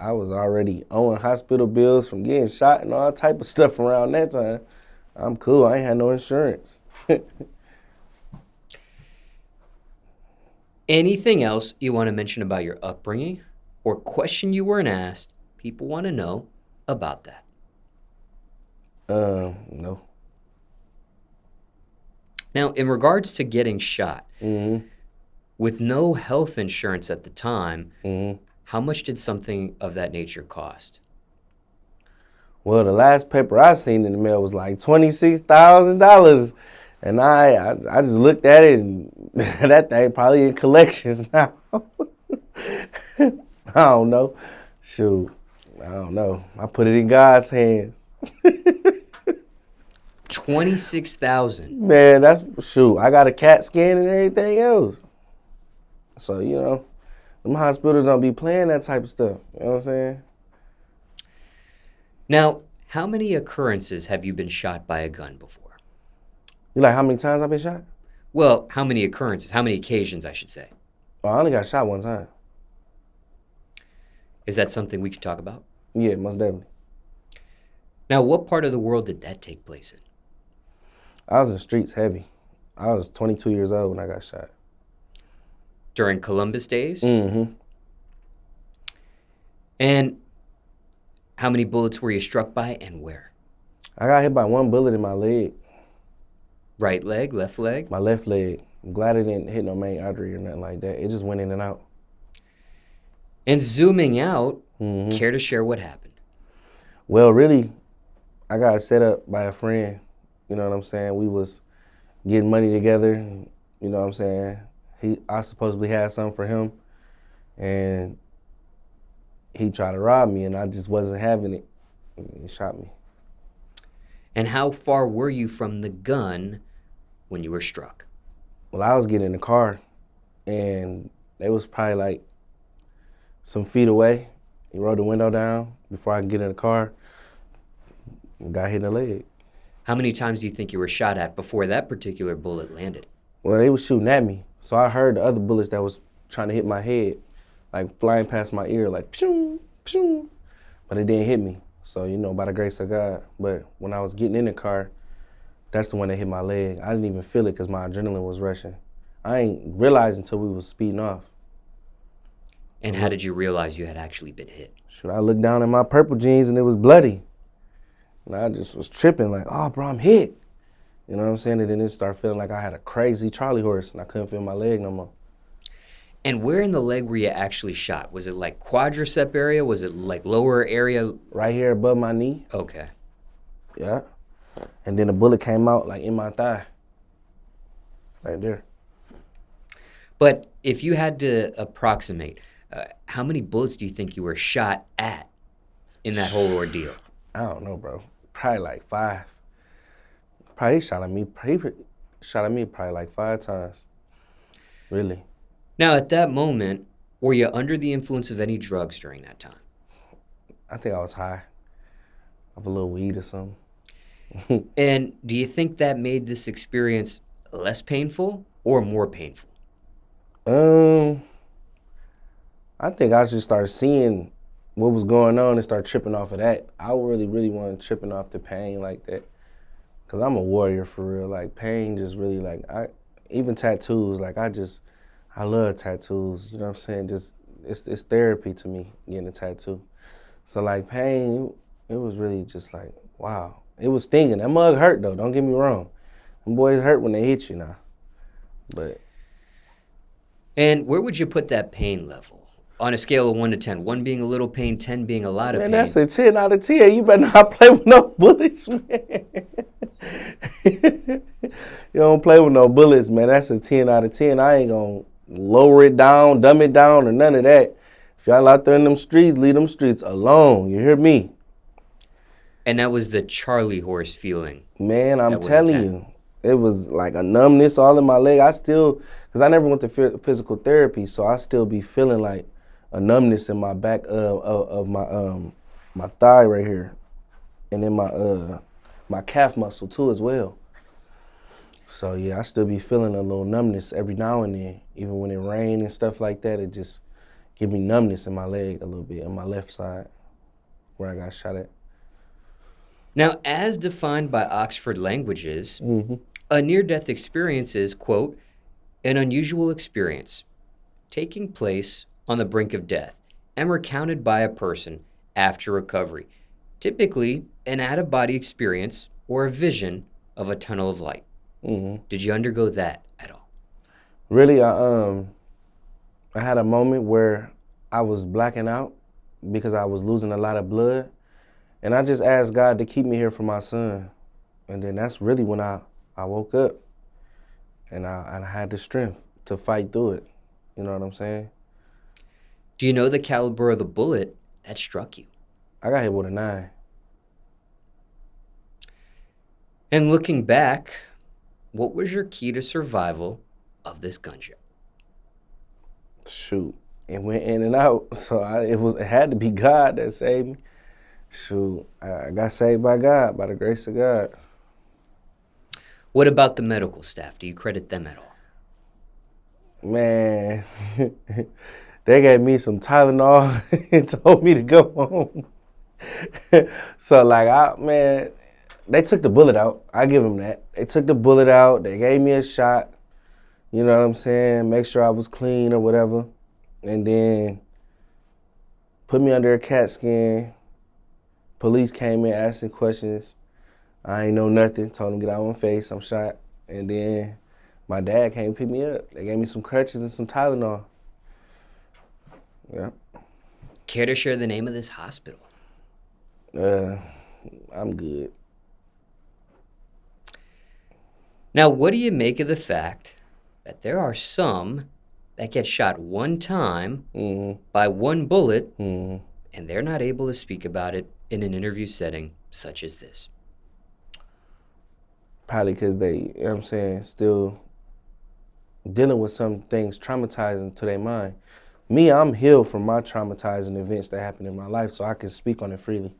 I was already owing hospital bills from getting shot and all type of stuff around that time. I'm cool. I ain't had no insurance. Anything else you want to mention about your upbringing or question you weren't asked? People want to know about that. No. Now, in regards to getting shot, Mm-hmm. with no health insurance at the time, Mm-hmm. how much did something of that nature cost? Well, the last paper I seen in the mail was like $26,000. And I just looked at it, and that thing probably in collections now. I don't know. Shoot, I don't know. I put it in God's hands. 26,000. Man, that's, shoot, I got a CAT scan and everything else. So, them hospitals don't be playing that type of stuff. You know what I'm saying? Now, how many occurrences have you been shot by a gun before? You like how many times I've been shot? Well, how many occurrences? How many occasions, I should say? Oh, I only got shot one time. Is that something we could talk about? Yeah, most definitely. Now, what part of the world did that take place in? I was in the streets heavy. I was 22 years old when I got shot. During Columbus days? Mm-hmm. And how many bullets were you struck by and where? I got hit by one bullet in my leg. Right leg, left leg? My left leg. I'm glad it didn't hit no main artery or nothing like that. It just went in and out. And zooming out, Mm-hmm. care to share what happened? Well, really, I got set up by a friend. You know what I'm saying? We was getting money together. You know what I'm saying? I supposedly had something for him, and he tried to rob me, and I just wasn't having it. He shot me. And how far were you from the gun when you were struck? Well, I was getting in the car, and they was probably like some feet away. He rolled the window down before I could get in the car. Got hit in the leg. How many times do you think you were shot at before that particular bullet landed? Well, they was shooting at me, so I heard the other bullets that was trying to hit my head, like flying past my ear, like pshoo, pshoo, but it didn't hit me. So, by the grace of God. But when I was getting in the car, that's the one that hit my leg. I didn't even feel it because my adrenaline was rushing. I ain't realized until we was speeding off. And how did you realize you had actually been hit? Shoot, I looked down at my purple jeans and it was bloody. And I just was tripping like, oh, bro, I'm hit. You know what I'm saying? And then it started feeling like I had a crazy Charlie horse and I couldn't feel my leg no more. And where in the leg were you actually shot? Was it like quadricep area? Was it like lower area? Right here above my knee. Okay. Yeah. And then the bullet came out like in my thigh. Right there. But if you had to approximate, how many bullets do you think you were shot at in that whole ordeal? I don't know, bro. Probably like 5. Probably he shot at me probably like 5 times. Really. Now, at that moment, were you under the influence of any drugs during that time? I think I was high. Of a little weed or something. And do you think that made this experience less painful or more painful? I think I just started seeing what was going on and start tripping off of that. I really wasn't tripping off the pain like that. Cause I'm a warrior for real. Like pain just really even tattoos, I love tattoos. You know what I'm saying? Just it's therapy to me, getting a tattoo. So like pain, it was really just like, wow. It was stinging. That mug hurt though, don't get me wrong. Them boys hurt when they hit you now. And where would you put that pain level? On a scale of 1 to 10, 1 being a little pain, 10 being a lot of pain. Man, that's a 10 out of 10. You better not play with no bullets, man. You don't play with no bullets, man. That's a 10 out of 10. I ain't gonna lower it down, dumb it down, or none of that. If y'all out there in them streets, leave them streets alone. You hear me? And that was the Charlie horse feeling. Man, I'm telling you. It was like a numbness all in my leg. Because I never went to physical therapy, so I still be feeling like a numbness in my back of my thigh right here, and then my calf muscle too as well. So yeah, I still be feeling a little numbness every now and then, even when it rains and stuff like that. It just give me numbness in my leg a little bit, on my left side, where I got shot at. Now, as defined by Oxford Languages, Mm-hmm. a near-death experience is, quote, an unusual experience taking place on the brink of death and recounted by a person after recovery, typically an out-of-body experience or a vision of a tunnel of light. Mm-hmm. Did you undergo that at all? Really, I had a moment where I was blacking out because I was losing a lot of blood, and I just asked God to keep me here for my son. And then that's really when I woke up, and I had the strength to fight through it. You know what I'm saying? Do you know the caliber of the bullet that struck you? I got hit with a 9. And looking back, what was your key to survival of this gunshot? Shoot, it went in and out, so it had to be God that saved me. Shoot, I got saved by God, by the grace of God. What about the medical staff? Do you credit them at all? Man, they gave me some Tylenol and told me to go home. So they took the bullet out. I give them that. They took the bullet out. They gave me a shot. You know what I'm saying? Make sure I was clean or whatever. And then put me under a CAT scan. Police came in asking questions. I ain't know nothing. Told them get out of my face. I'm shot. And then my dad came pick me up. They gave me some crutches and some Tylenol. Yeah. Care to share the name of this hospital? I'm good. Now, what do you make of the fact that there are some that get shot one time by one bullet, and they're not able to speak about it in an interview setting such as this? Probably because they, you know what I'm saying, still dealing with some things traumatizing to their mind. Me, I'm healed from my traumatizing events that happened in my life, so I can speak on it freely.